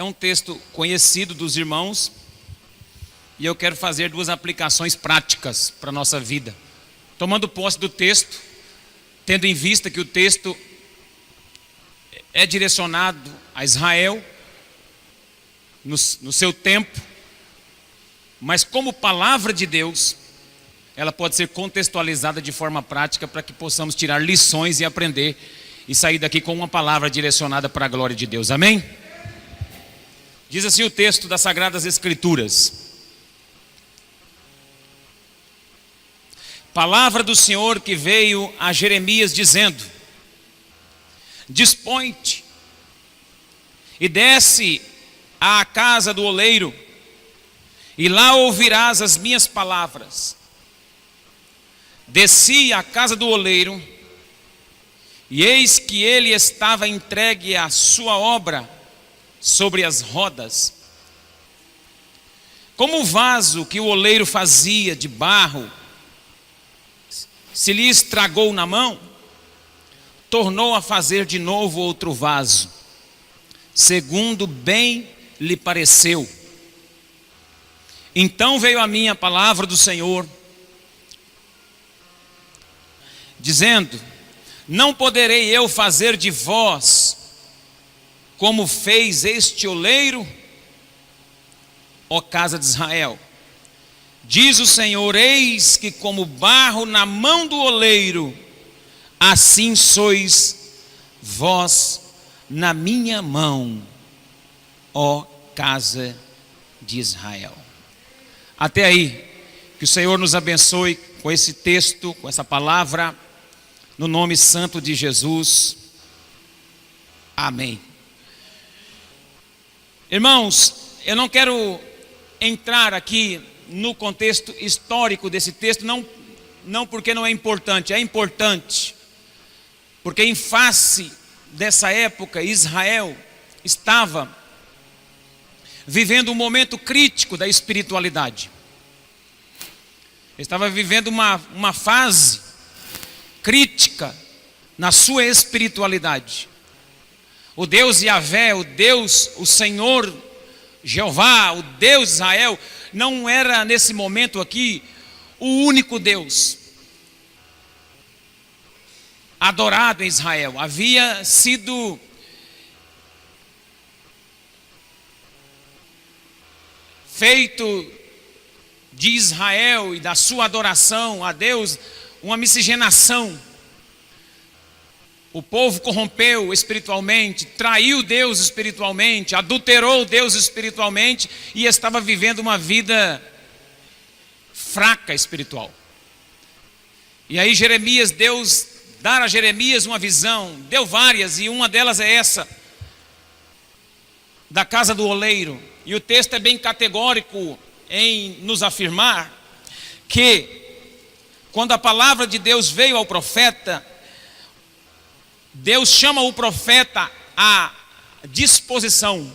é um texto conhecido dos irmãos e eu quero fazer duas aplicações práticas para a nossa vida. Tomando posse do texto, tendo em vista que o texto é direcionado a Israel no seu tempo, mas como palavra de Deus, ela pode ser contextualizada de forma prática para que possamos tirar lições e aprender e sair daqui com uma palavra direcionada para a glória de Deus. Amém? Diz assim o texto das Sagradas Escrituras: palavra do Senhor que veio a Jeremias dizendo: dispõe-te e desce à casa do oleiro, e lá ouvirás as minhas palavras. Desci à casa do oleiro, e eis que ele estava entregue à sua obra sobre as rodas. Como o vaso que o oleiro fazia de barro se lhe estragou na mão, tornou a fazer de novo outro vaso, segundo bem lhe pareceu. Então veio a mim a palavra do Senhor, dizendo: não poderei eu fazer de vós como fez este oleiro, ó casa de Israel? Diz o Senhor: eis que como barro na mão do oleiro, assim sois vós na minha mão, ó casa de Israel. Até aí, que o Senhor nos abençoe com esse texto, com essa palavra, no nome santo de Jesus. Amém. Irmãos, eu não quero entrar aqui no contexto histórico desse texto, não porque não é importante, é importante, porque em face dessa época Israel estava vivendo um momento crítico da espiritualidade. Estava vivendo uma fase crítica na sua espiritualidade. O Deus Yahvé, o Senhor Jeová, o Deus de Israel, não era nesse momento aqui o único Deus adorado em Israel. Havia sido feito de Israel e da sua adoração a Deus uma miscigenação. O povo corrompeu espiritualmente, traiu Deus espiritualmente, adulterou Deus espiritualmente e estava vivendo uma vida fraca espiritual. E aí Deus dá a Jeremias uma visão, deu várias, e uma delas é essa, da casa do oleiro. E o texto é bem categórico em nos afirmar que quando a palavra de Deus veio ao profeta, Deus chama o profeta à disposição.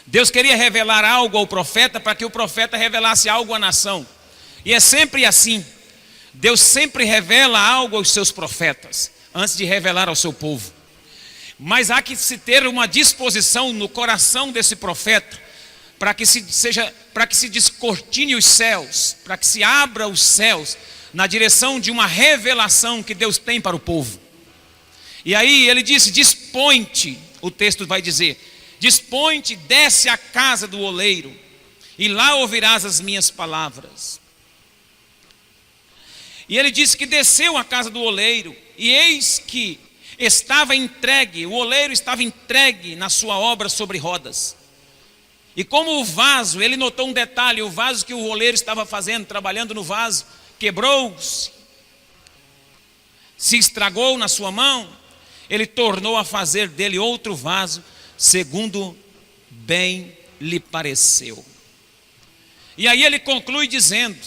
Deus queria revelar algo ao profeta para que o profeta revelasse algo à nação. E é sempre assim. Deus sempre revela algo aos seus profetas antes de revelar ao seu povo. Mas há que se ter uma disposição no coração desse profeta para que se descortine os céus, para que se abra os céus na direção de uma revelação que Deus tem para o povo. E aí ele disse: dispõe-te, o texto vai dizer, dispõe-te, desce à casa do oleiro, e lá ouvirás as minhas palavras. E ele disse que desceu à casa do oleiro, e eis que estava entregue, o oleiro estava entregue na sua obra sobre rodas. E como o vaso, ele notou um detalhe: o vaso que o oleiro estava fazendo, trabalhando no vaso, quebrou-se, se estragou na sua mão. Ele tornou a fazer dele outro vaso, segundo bem lhe pareceu. E aí ele conclui dizendo: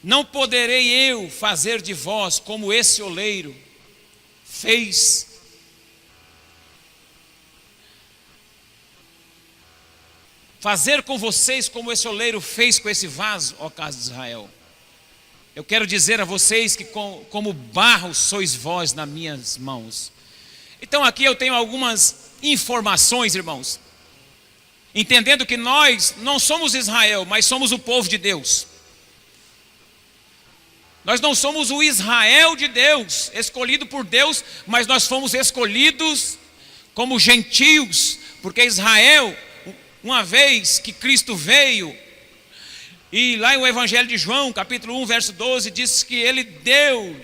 não poderei eu fazer de vós como esse oleiro fez. Fazer com vocês como esse oleiro fez com esse vaso, ó casa de Israel. Eu quero dizer a vocês que como barro sois vós nas minhas mãos. Então aqui eu tenho algumas informações, irmãos, entendendo que nós não somos Israel, mas somos o povo de Deus. Nós não somos o Israel de Deus, escolhido por Deus, mas nós fomos escolhidos como gentios, porque Israel, uma vez que Cristo veio, e lá no Evangelho de João, capítulo 1, verso 12, diz que ele deu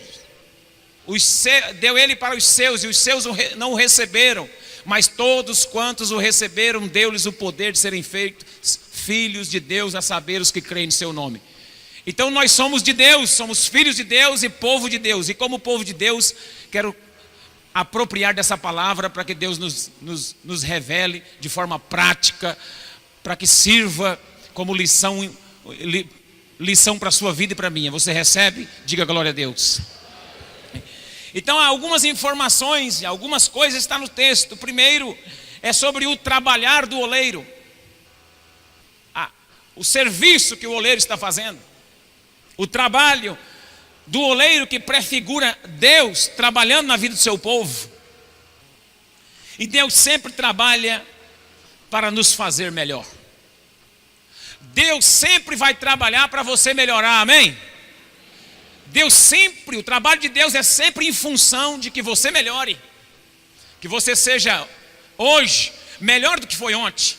ele para os seus, e os seus não o receberam, mas todos quantos o receberam, deu-lhes o poder de serem feitos filhos de Deus, a saber, os que creem no seu nome. Então nós somos de Deus, somos filhos de Deus e povo de Deus. E como povo de Deus, quero apropriar dessa palavra para que Deus nos revele de forma prática, para que sirva como lição para a sua vida e para a minha. Você recebe? Diga glória a Deus. Então há algumas informações, algumas coisas estão no texto. O primeiro é sobre o trabalhar do oleiro, o serviço que o oleiro está fazendo. O trabalho do oleiro que prefigura Deus trabalhando na vida do seu povo. E Deus sempre trabalha para nos fazer melhor. Deus sempre vai trabalhar para você melhorar, amém? Deus sempre, o trabalho de Deus é sempre em função de que você melhore. Que você seja hoje melhor do que foi ontem.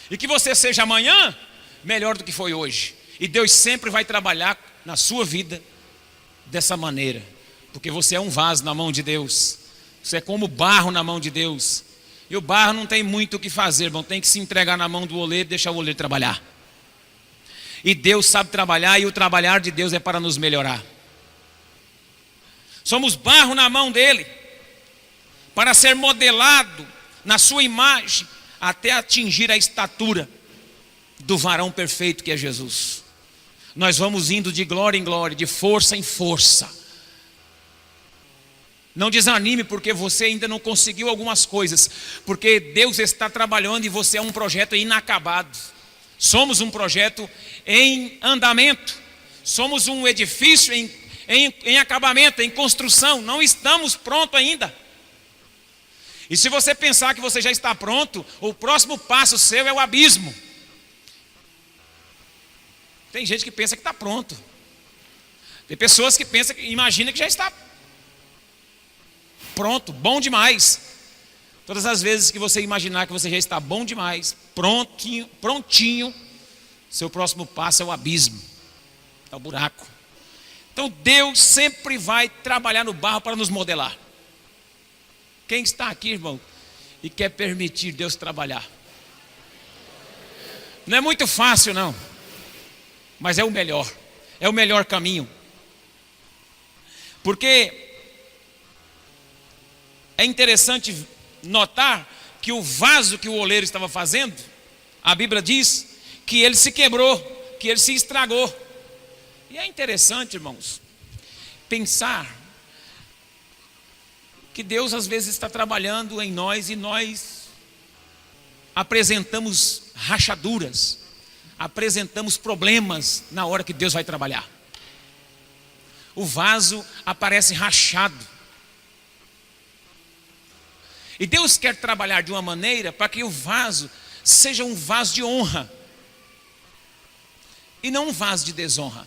E que você seja amanhã melhor do que foi hoje. E Deus sempre vai trabalhar na sua vida dessa maneira, porque você é um vaso na mão de Deus, você é como barro na mão de Deus, e o barro não tem muito o que fazer, irmão, tem que se entregar na mão do oleiro e deixar o oleiro trabalhar. E Deus sabe trabalhar, e o trabalhar de Deus é para nos melhorar. Somos barro na mão dele, para ser modelado na sua imagem, até atingir a estatura do varão perfeito que é Jesus. Nós vamos indo de glória em glória, de força em força. Não desanime porque você ainda não conseguiu algumas coisas, porque Deus está trabalhando e você é um projeto inacabado. Somos um projeto em andamento, somos um edifício em acabamento, em construção, não estamos prontos ainda. E se você pensar que você já está pronto, o próximo passo seu é o abismo. Tem gente que pensa que está pronto. Tem pessoas que pensam, imagina que já está pronto, bom demais. Todas as vezes que você imaginar que você já está bom demais, prontinho, seu próximo passo é o abismo, é o buraco. Então Deus sempre vai trabalhar no barro para nos modelar. Quem está aqui, irmão, e quer permitir Deus trabalhar? Não é muito fácil, não. Mas é o melhor caminho. Porque é interessante notar que o vaso que o oleiro estava fazendo, a Bíblia diz que ele se quebrou, que ele se estragou. E é interessante, irmãos, pensar que Deus às vezes está trabalhando em nós e nós apresentamos rachaduras, apresentamos problemas na hora que Deus vai trabalhar. O vaso aparece rachado. E Deus quer trabalhar de uma maneira para que o vaso seja um vaso de honra e não um vaso de desonra.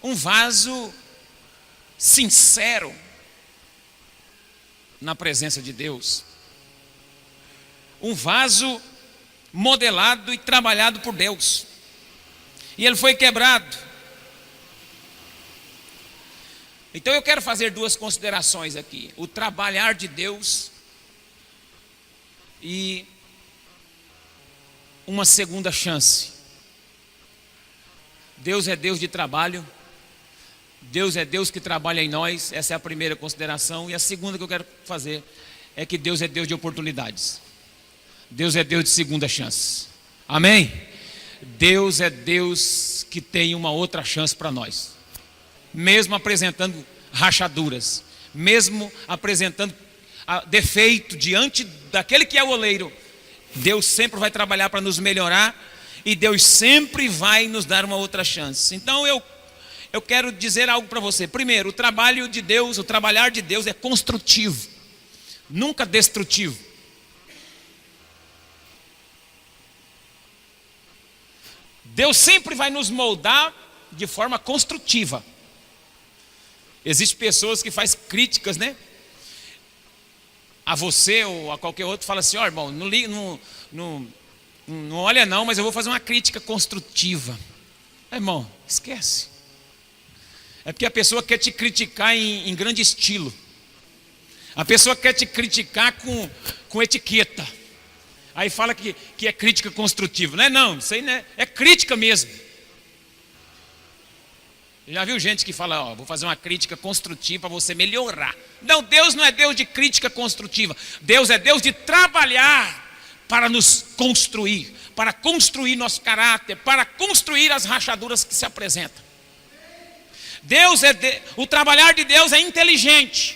Um vaso sincero na presença de Deus. Um vaso modelado e trabalhado por Deus. E ele foi quebrado. Então eu quero fazer duas considerações aqui: o trabalhar de Deus e uma segunda chance. Deus é Deus de trabalho. Deus é Deus que trabalha em nós. Essa é a primeira consideração. E a segunda que eu quero fazer é que Deus é Deus de oportunidades. Deus é Deus de segunda chance. Amém? Deus é Deus que tem uma outra chance para nós. Mesmo apresentando rachaduras, mesmo apresentando defeito diante daquele que é o oleiro, Deus sempre vai trabalhar para nos melhorar e Deus sempre vai nos dar uma outra chance. Então eu quero dizer algo para você. Primeiro, o trabalho de Deus, o trabalhar de Deus é construtivo. nunca destrutivo. Deus sempre vai nos moldar de forma construtiva. Existem pessoas que fazem críticas, né? A você ou a qualquer outro, fala assim: ó, irmão, não olha não, mas eu vou fazer uma crítica construtiva. Irmão, esquece. É porque a pessoa quer te criticar em grande estilo. A pessoa quer te criticar com etiqueta. Aí fala que é crítica construtiva. Não é não, isso aí não é crítica mesmo. Já viu gente que fala: ó, vou fazer uma crítica construtiva para você melhorar. Não, Deus não é Deus de crítica construtiva. Deus é Deus de trabalhar para nos construir, para construir nosso caráter, para construir as rachaduras que se apresentam. O trabalhar de Deus é inteligente.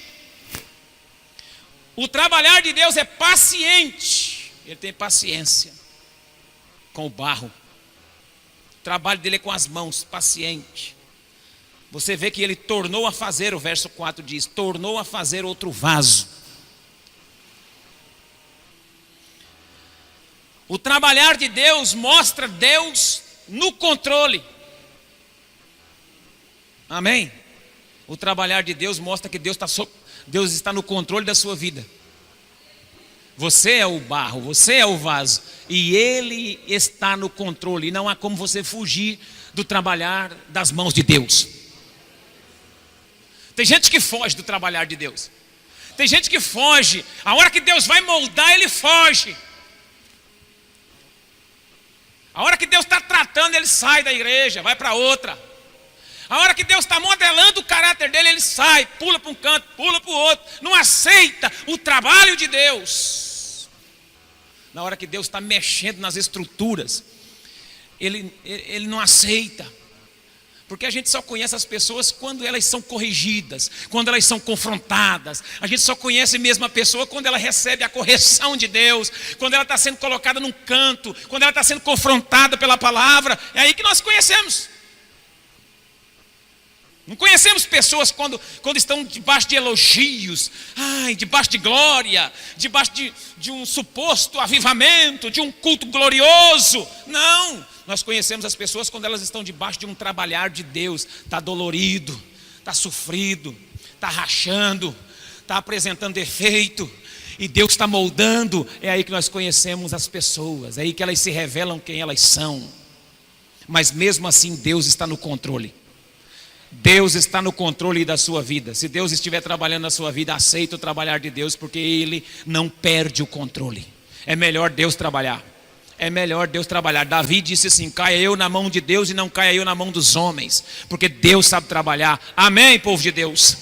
O trabalhar de Deus é paciente. Ele tem paciência com o barro. O trabalho dele é com as mãos, paciente. Você vê que ele tornou a fazer, o verso 4 diz, tornou a fazer outro vaso. O trabalhar de Deus mostra Deus no controle. Amém? O trabalhar de Deus mostra que Deus está no controle da sua vida. Você é o barro, você é o vaso, e Ele está no controle. E não há como você fugir do trabalhar das mãos de Deus. Tem gente que foge do trabalhar de Deus. Tem gente que foge. A hora que Deus vai moldar, ele foge. A hora que Deus está tratando, ele sai da igreja, vai para outra. A hora que Deus está modelando o caráter dele, ele sai, pula para um canto, pula para o outro. Não aceita o trabalho de Deus. Na hora que Deus está mexendo nas estruturas, ele não aceita. Porque a gente só conhece as pessoas quando elas são corrigidas, quando elas são confrontadas. A gente só conhece mesmo a pessoa quando ela recebe a correção de Deus, quando ela está sendo colocada num canto, quando ela está sendo confrontada pela palavra. É aí que nós conhecemos. Não conhecemos pessoas quando estão debaixo de elogios, debaixo de glória, debaixo de um suposto avivamento, de um culto glorioso. Não, nós conhecemos as pessoas quando elas estão debaixo de um trabalhar de Deus. Está dolorido, está sofrido, está rachando, está apresentando defeito, e Deus está moldando. É aí que nós conhecemos as pessoas, é aí que elas se revelam quem elas são. Mas mesmo assim Deus está no controle. Deus está no controle da sua vida. Se Deus estiver trabalhando na sua vida, aceita o trabalhar de Deus, porque Ele não perde o controle. É melhor Deus trabalhar. É melhor Deus trabalhar. Davi disse assim: caia eu na mão de Deus e não caia eu na mão dos homens, porque Deus sabe trabalhar. Amém, povo de Deus?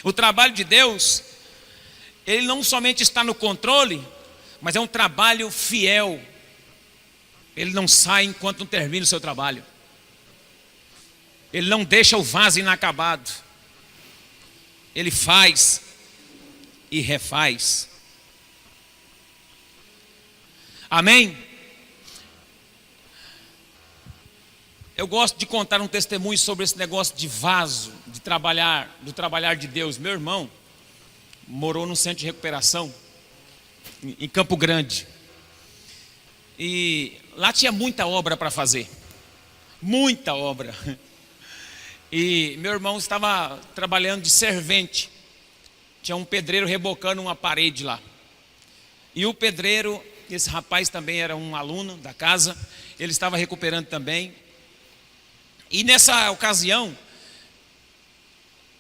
O trabalho de Deus, ele não somente está no controle, mas é um trabalho fiel. Ele não sai enquanto não termina o seu trabalho. Ele não deixa o vaso inacabado. Ele faz e refaz. Amém? Eu gosto de contar um testemunho sobre esse negócio de vaso, do trabalhar de Deus. Meu irmão morou num centro de recuperação em Campo Grande. E lá tinha muita obra para fazer. Muita obra. E meu irmão estava trabalhando de servente. Tinha um pedreiro rebocando uma parede lá. E o pedreiro, esse rapaz também era um aluno da casa, ele estava recuperando também. E nessa ocasião,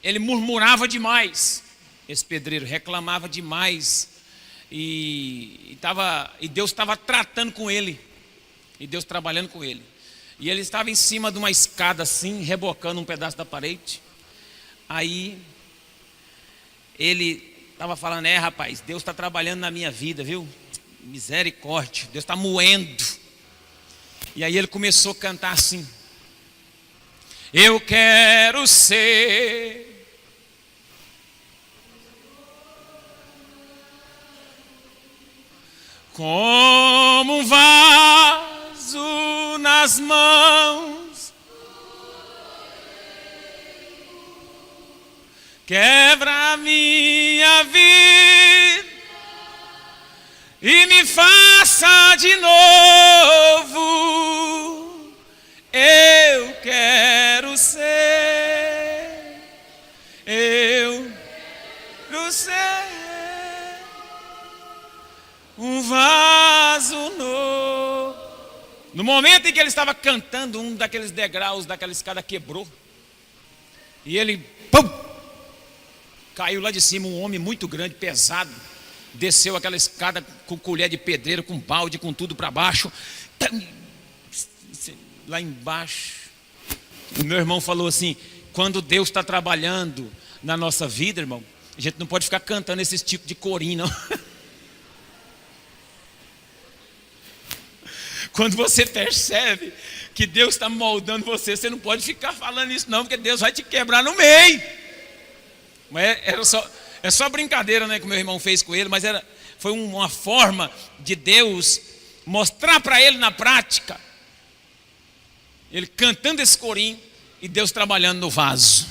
ele murmurava demais. Esse pedreiro reclamava demais. E Deus estava tratando com ele. E Deus trabalhando com ele. E ele estava em cima de uma escada assim, rebocando um pedaço da parede. Aí ele estava falando: rapaz, Deus está trabalhando na minha vida, viu? Misericórdia, Deus está moendo. E aí ele começou a cantar assim: eu quero ser como um vaso nas mãos, quebra a minha vida você é um vaso novo. No momento em que ele estava cantando, um daqueles degraus daquela escada quebrou. E ele, pum, caiu lá de cima. Um homem muito grande, pesado, desceu aquela escada com colher de pedreiro, com balde, com tudo para baixo. Lá embaixo, o meu irmão falou assim: quando Deus está trabalhando na nossa vida, irmão, a gente não pode ficar cantando esse tipo de corinho, não. Quando você percebe que Deus está moldando você, você não pode ficar falando isso não, porque Deus vai te quebrar no meio. Mas é só brincadeira, né, que o meu irmão fez com ele, mas foi uma forma de Deus mostrar para ele na prática. Ele cantando esse corinho e Deus trabalhando no vaso.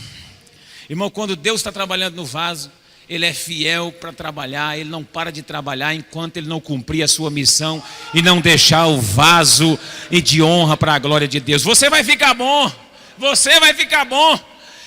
Irmão, quando Deus está trabalhando no vaso, Ele é fiel para trabalhar. Ele não para de trabalhar enquanto Ele não cumprir a sua missão e não deixar o vaso e de honra para a glória de Deus. Você vai ficar bom, você vai ficar bom,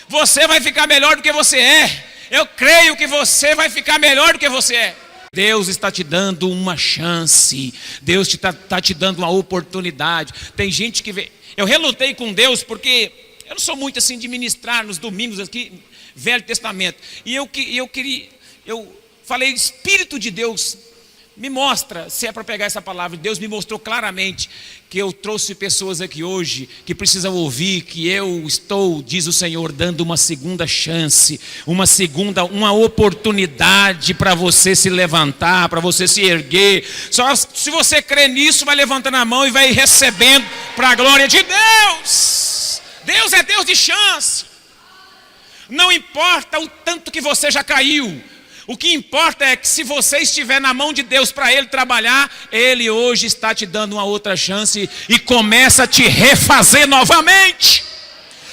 você vai ficar melhor do que você é. Eu creio que você vai ficar melhor do que você é. Deus está te dando uma chance, Deus está te dando uma oportunidade. Tem gente que vê. Eu relutei com Deus porque eu não sou muito assim de ministrar nos domingos aqui, Velho Testamento. E eu falei: Espírito de Deus, me mostra, se é para pegar essa palavra. Deus me mostrou claramente que eu trouxe pessoas aqui hoje que precisam ouvir que eu estou, diz o Senhor, dando uma segunda chance, uma oportunidade para você se levantar, para você se erguer. Só se você crê nisso, vai levantando a mão e vai recebendo para a glória de Deus. Deus é Deus de chance. Não importa o tanto que você já caiu. O que importa é que se você estiver na mão de Deus para Ele trabalhar, Ele hoje está te dando uma outra chance e começa a te refazer novamente.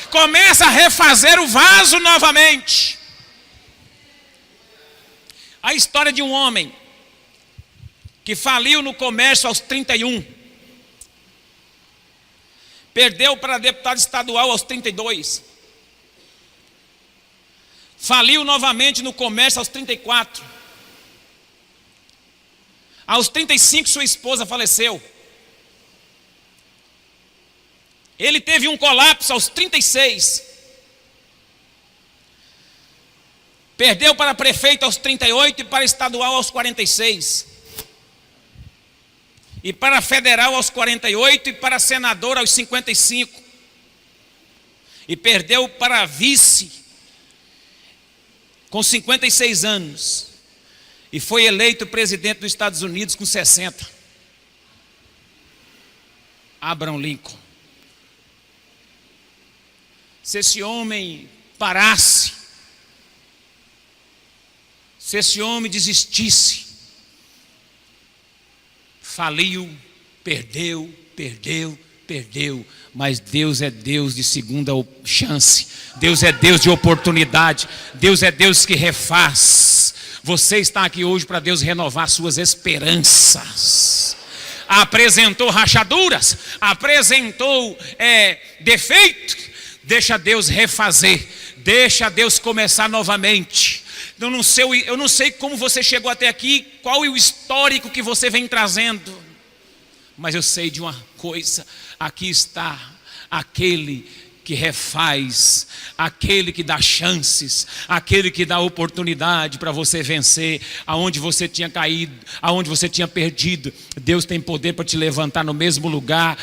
Começa a refazer o vaso novamente. A história de um homem que faliu no comércio aos 31. Perdeu para deputado estadual aos 32. Faliu novamente no comércio aos 34. Aos 35 sua esposa faleceu. Ele teve um colapso aos 36. Perdeu para prefeito aos 38 e para estadual aos 46. E para federal aos 48 e para senador aos 55. E perdeu para vice com 56 anos, e foi eleito presidente dos Estados Unidos com 60. Abraham Lincoln. Se esse homem parasse, se esse homem desistisse, faliu, perdeu, mas Deus é Deus de segunda chance, Deus é Deus de oportunidade, Deus é Deus que refaz. Você está aqui hoje para Deus renovar suas esperanças. Apresentou rachaduras, apresentou defeito, deixa Deus refazer, deixa Deus começar novamente. Eu não sei como você chegou até aqui, qual é o histórico que você vem trazendo, mas eu sei de uma coisa: aqui está aquele que refaz, aquele que dá chances, aquele que dá oportunidade para você vencer. Aonde você tinha caído, aonde você tinha perdido, Deus tem poder para te levantar no mesmo lugar.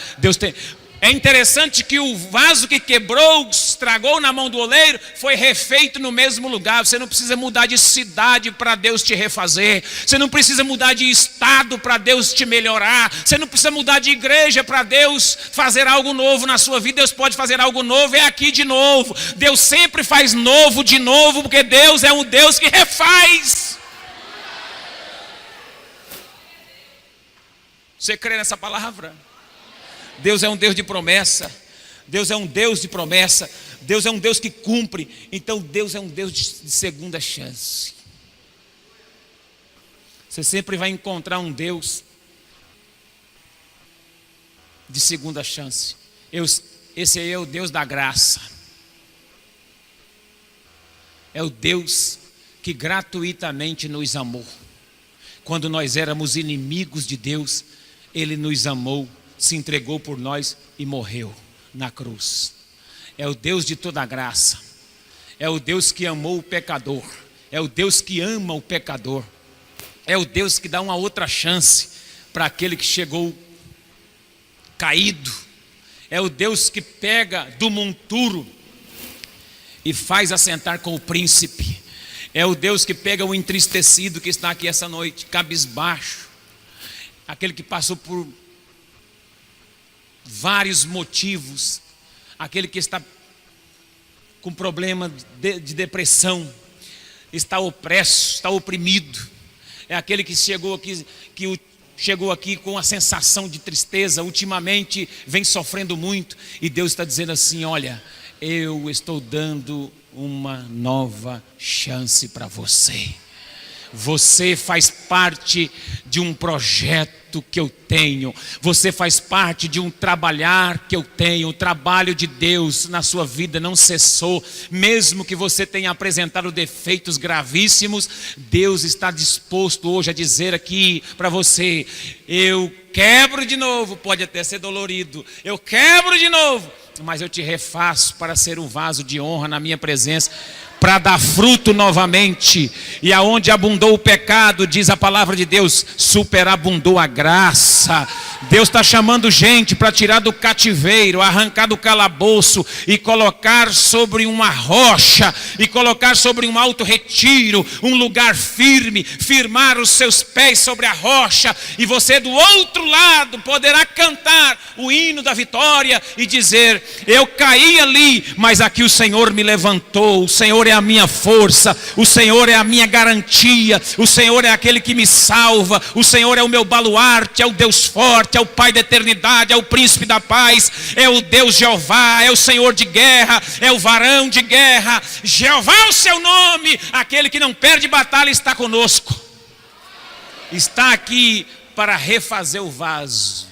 É interessante que o vaso que quebrou, estragou na mão do oleiro, foi refeito no mesmo lugar. Você não precisa mudar de cidade para Deus te refazer. Você não precisa mudar de estado para Deus te melhorar. Você não precisa mudar de igreja para Deus fazer algo novo na sua vida. Deus pode fazer algo novo, é aqui de novo. Deus sempre faz novo de novo, porque Deus é um Deus que refaz. Você crê nessa palavra? Deus é um Deus de promessa. Deus é um Deus de promessa. Deus é um Deus que cumpre. Então Deus é um Deus de segunda chance. Você sempre vai encontrar um Deus de segunda chance. Esse é o Deus da graça. É o Deus que gratuitamente nos amou. Quando nós éramos inimigos de Deus, Ele nos amou, se entregou por nós e morreu na cruz. É o Deus de toda graça, é o Deus que amou o pecador, é o Deus que ama o pecador, é o Deus que dá uma outra chance para aquele que chegou caído, é o Deus que pega do monturo e faz assentar com o príncipe, é o Deus que pega o entristecido que está aqui essa noite, cabisbaixo, aquele que passou por vários motivos, aquele que está com problema de depressão, está opresso, está oprimido, é aquele que chegou aqui com a sensação de tristeza, ultimamente vem sofrendo muito, e Deus está dizendo assim: olha, eu estou dando uma nova chance para você. Você faz parte de um projeto que eu tenho. Você faz parte de um trabalhar que eu tenho. O trabalho de Deus na sua vida não cessou. Mesmo que você tenha apresentado defeitos gravíssimos, Deus está disposto hoje a dizer aqui para você: eu quebro de novo, pode até ser dolorido, eu quebro de novo, mas eu te refaço para ser um vaso de honra na minha presença, para dar fruto novamente. E aonde abundou o pecado, diz a palavra de Deus, superabundou a graça. Deus está chamando gente para tirar do cativeiro, arrancar do calabouço e colocar sobre uma rocha, e colocar sobre um alto retiro, um lugar firme, firmar os seus pés sobre a rocha, e você do outro lado poderá cantar o hino da vitória e dizer: eu caí ali, mas aqui o Senhor me levantou, o Senhor é a minha força, o Senhor é a minha garantia, o Senhor é aquele que me salva, o Senhor é o meu baluarte, é o Deus forte, é o Pai da eternidade, é o príncipe da paz, é o Deus Jeová, é o Senhor de guerra, é o varão de guerra. Jeová é o seu nome, aquele que não perde batalha está conosco, está aqui para refazer o vaso.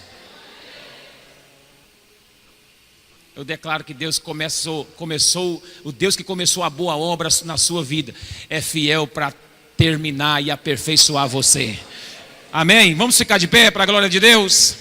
Eu declaro que Deus começou, o Deus que começou a boa obra na sua vida é fiel para terminar e aperfeiçoar você. Amém? Vamos ficar de pé para a glória de Deus?